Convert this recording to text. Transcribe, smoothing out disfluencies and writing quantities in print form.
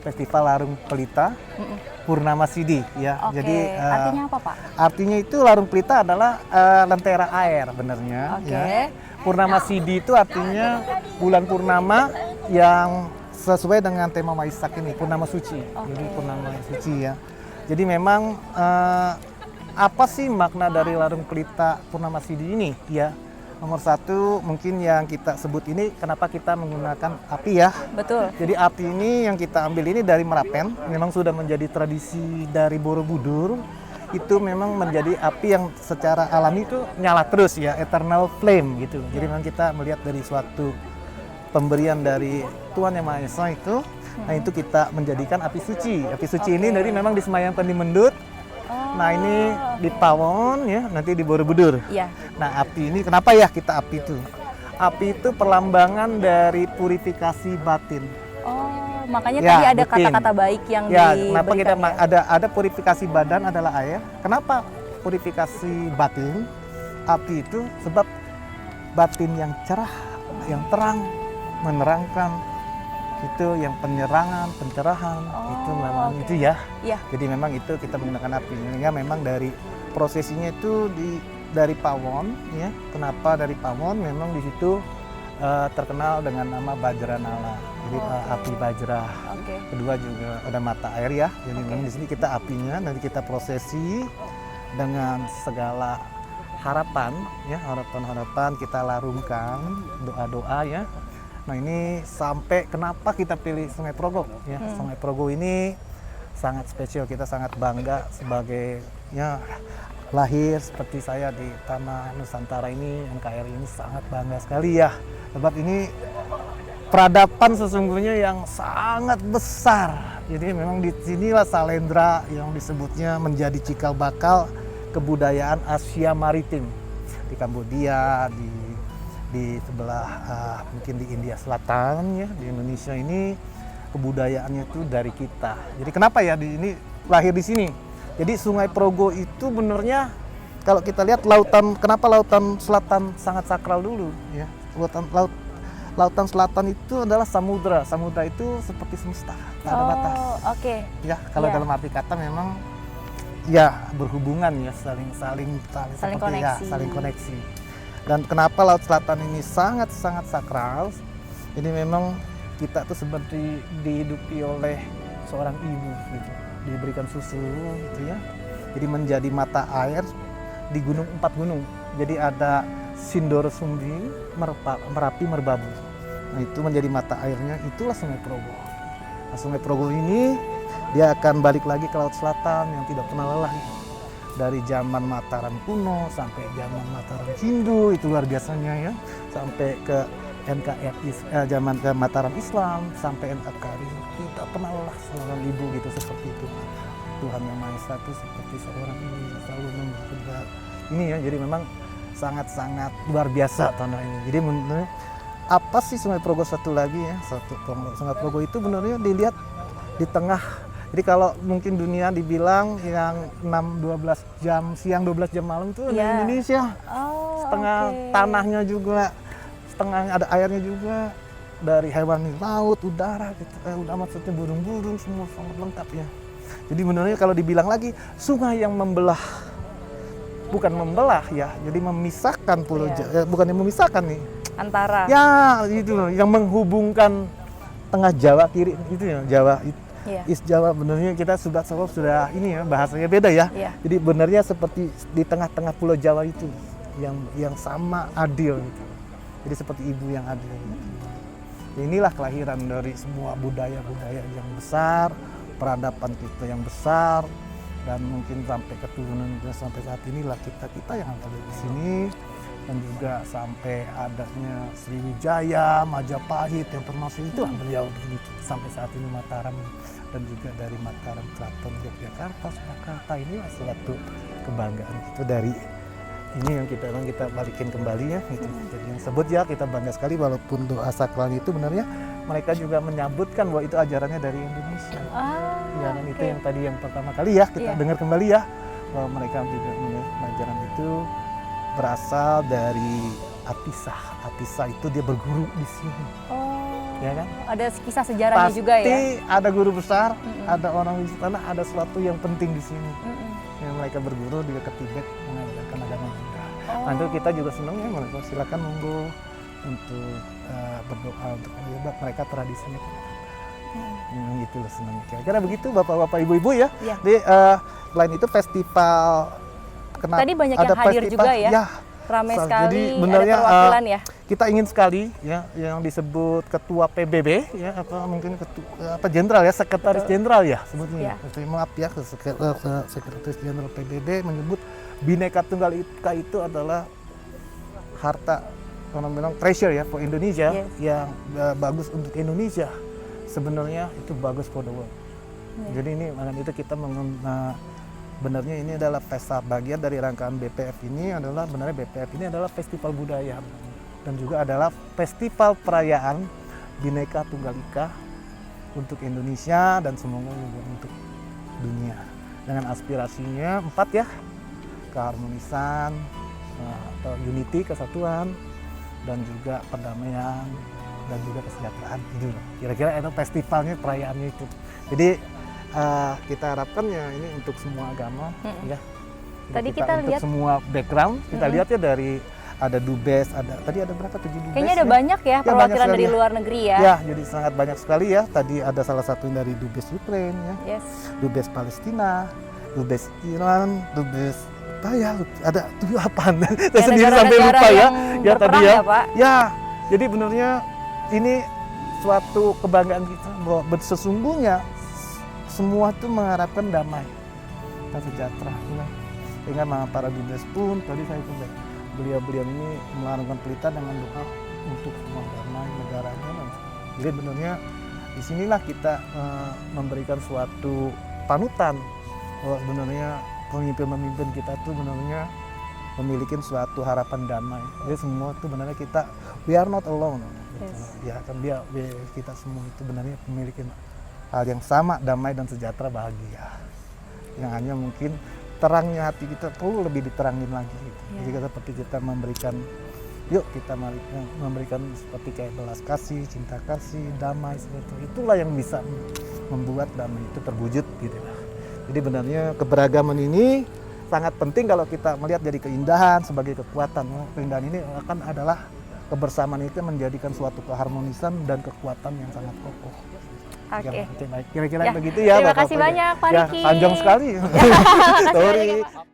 Festival Larung Pelita Purnama Sidi ya. Oke, Jadi artinya apa Pak? artinya itu Larung Pelita adalah lentera air benernya. Oke. Ya. Purnama Sidi itu artinya bulan purnama yang sesuai dengan tema Waisak ini, purnama suci. Jadi purnama suci ya. Jadi memang apa sih makna dari Larung Pelita Purnama Sidi ini ya? Nomor satu mungkin yang kita sebut ini kenapa kita menggunakan api ya. Betul. Jadi api ini yang kita ambil ini dari Merapen, memang sudah menjadi tradisi dari Borobudur. Itu memang menjadi api yang secara alami itu nyala terus ya, eternal flame gitu. Jadi memang kita melihat dari suatu pemberian dari Tuhan Yang Maha Esa itu, nah itu kita menjadikan api suci. Api suci ini dari memang disemayamkan di Mendut. Nah ini di Pawon ya, nanti di Borobudur. Iya. Nah api ini kenapa ya kita api itu? Api itu perlambangan dari purifikasi batin. Oh, makanya Ya, tadi ada betul. kata-kata baik yang Ya, kenapa kita diberikan ya? ada purifikasi badan adalah air. Kenapa purifikasi batin? Api itu sebab batin yang cerah, yang terang, menerangkan itu yang pencerahan, itu memang oke. itu ya. Iya. Jadi memang itu kita menggunakan api. Sehingga memang dari prosesinya itu dari Pawon ya. Kenapa dari Pawon? Memang di situ terkenal dengan nama Bajranala. Jadi api Bajra. Oke. Kedua juga ada mata air ya. Jadi memang di sini kita apinya nanti kita prosesi dengan segala harapan ya, harapan-harapan kita larungkan, doa-doa ya. Nah ini sampai kenapa kita pilih Sungai Progo ya. Sungai Progo ini sangat spesial, kita sangat bangga sebagai ya lahir seperti saya di tanah Nusantara ini, NKRI ini sangat bangga sekali ya. Sebab ini peradaban sesungguhnya yang sangat besar. Jadi memang di sinilah Salendra yang disebutnya menjadi cikal bakal kebudayaan Asia Maritim. Di Kambodia, di sebelah mungkin di India Selatan ya, di Indonesia ini kebudayaannya itu dari kita. Jadi kenapa ya ini lahir di sini? Jadi Sungai Progo itu benernya kalau kita lihat lautan, kenapa lautan selatan sangat sakral dulu ya. Lautan selatan itu adalah samudra. Samudra itu seperti semesta, tak ada batas. Oke. Ya, kalau dalam arti kata memang ya berhubungan ya, saling seperti koneksi. ya, saling koneksi. Dan kenapa Laut Selatan ini sangat-sangat sakral? Jadi memang kita tuh seperti dihidupi oleh seorang ibu gitu, diberikan susu gitu ya. Jadi menjadi mata air di empat gunung. Jadi ada Sindoro Sumbing, Merapi, Merbabu. Nah itu menjadi mata airnya, itulah Sungai Progo. Nah, Sungai Progo ini dia akan balik lagi ke Laut Selatan yang tidak pernah lelah. Dari zaman Mataram kuno sampai zaman Mataram Hindu itu luar biasanya ya, sampai ke NKRI zaman ke Mataram Islam sampai NKRI tidak pernah lelah seorang ibu gitu seperti itu. Tuhan Yang Maha Esa itu seperti seorang ibu selalu memberikan ini ya, jadi memang sangat-sangat luar biasa tanah ini. Jadi menurut apa sih Sungai Progo satu lagi ya, Sungai Progo itu benar-benar dilihat di tengah. Jadi kalau mungkin dunia dibilang yang 6-12 jam siang 12 jam malam itu di Indonesia. Setengah tanahnya juga, setengah ada airnya juga, dari hewan laut, udara gitu. Maksudnya burung-burung semua sangat lengkap ya. Jadi benar-benar kalau dibilang lagi sungai yang membelah, bukan membelah ya, jadi memisahkan pulau bukan yang memisahkan nih. Antara. Ya itu yang menghubungkan tengah Jawa kiri itu ya, Jawa itu. East Jawa benernya kita sudah ini ya, bahasanya beda ya. Jadi benernya seperti di tengah-tengah Pulau Jawa itu yang sama adil gitu. Jadi seperti ibu yang adil gitu. Inilah kelahiran dari semua budaya-budaya yang besar, peradaban kita yang besar, dan mungkin sampai keturunan kita sampai saat inilah kita yang ada di sini. Dan juga sampai adanya Sriwijaya, Majapahit yang termasuk itu beliau sampai saat ini Mataram, dan juga dari Mataram, Keraton Yogyakarta, Surakarta, ini suatu kebanggaan itu dari ini yang kita balikin kembali ya gitu. Jadi yang sebut ya kita bangga sekali walaupun doa sakral itu benarnya mereka juga menyambutkan bahwa itu ajarannya dari Indonesia. Ya, dan itu yang tadi yang pertama kali ya kita dengar kembali ya bahwa mereka juga ajaran itu berasal dari Atisa. Atisa itu dia berguru di sini. ya kan? Ada kisah sejarahnya Pasti juga ya. ada guru besar, ada orang di sana, ada sesuatu yang penting di sini. Yang mereka berguru di dekat Tibet mengajarkan agama Buddha. Nanti kita juga senang ya, mereka silakan monggo untuk berdoa untuk mereka tradisinya. Gitu loh senang. Kira-kira begitu bapak-bapak ibu-ibu ya. Iya. Jadi selain itu festival Tadi banyak yang hadir juga ya. Ya, Ramai jadi sekali, ada benarnya, perwakilan ya. kita ingin sekali ya yang disebut ketua PBB ya atau mungkin ketua jenderal ya, sekretaris jenderal ya sebetulnya. Maaf ya, sekretaris jenderal PBB menyebut Bhinneka Tunggal Ika itu adalah harta orang bilang treasure ya for Indonesia, yang bagus untuk Indonesia. Sebenarnya itu bagus for the world. Jadi ini makanya itu kita benarnya ini adalah pesta bagian dari rangkaian BPF ini adalah benarnya BPF ini adalah festival budaya dan juga adalah festival perayaan Bhinneka Tunggal Ika untuk Indonesia dan semoga juga untuk dunia dengan aspirasinya 4 ya, keharmonisan atau unity, kesatuan, dan juga perdamaian dan juga kesejahteraan gitu loh. Kira-kira itu festivalnya, perayaannya itu. Jadi kita harapkan ya ini untuk semua agama ya. Tadi kita untuk lihat semua background kita lihat ya dari ada Dubes, ada tadi ada berapa 7 Dubes. kayaknya ada banyak ya perwakilan dari luar negeri ya. Ya, jadi sangat banyak sekali ya. Tadi ada salah satu dari Dubes Ukraina ya. Dubes Palestina, Dubes Iran, Dubes ada 7 apaan. Saya sendiri sampai lupa ya. Ya tadi ya. Ya, jadi benarnya ini suatu kebanggaan kita bahwa sesungguhnya semua itu mengharapkan damai dan sejahtera. Sehingga para dubes pun tadi saya coba beliau-beliau ini melakukan pelita dengan doa untuk semua damai negaranya. Jadi benarnya disinilah kita memberikan suatu panutan bahwa sebenarnya pemimpin-pemimpin kita tuh benarnya memiliki suatu harapan damai. Jadi semua itu benarnya kita we are not alone. Ya kan kita semua itu benarnya memiliki hal yang sama, damai dan sejahtera, bahagia. Yang hanya mungkin terangnya hati kita perlu lebih diterangin lagi gitu. Jadi seperti kita memberikan memberikan seperti kayak belas kasih, cinta kasih, damai seperti itu. Itulah yang bisa membuat damai itu terwujud gitu. Jadi benarnya keberagaman ini sangat penting kalau kita melihat jadi keindahan sebagai kekuatan. Keindahan ini akan adalah kebersamaan itu menjadikan suatu keharmonisan dan kekuatan yang sangat kokoh. Oke. Kira-kira begitu ya. Terima kasih banyak Pak Riki. Panjang sekali. Terima kasih banyak ya, Pak.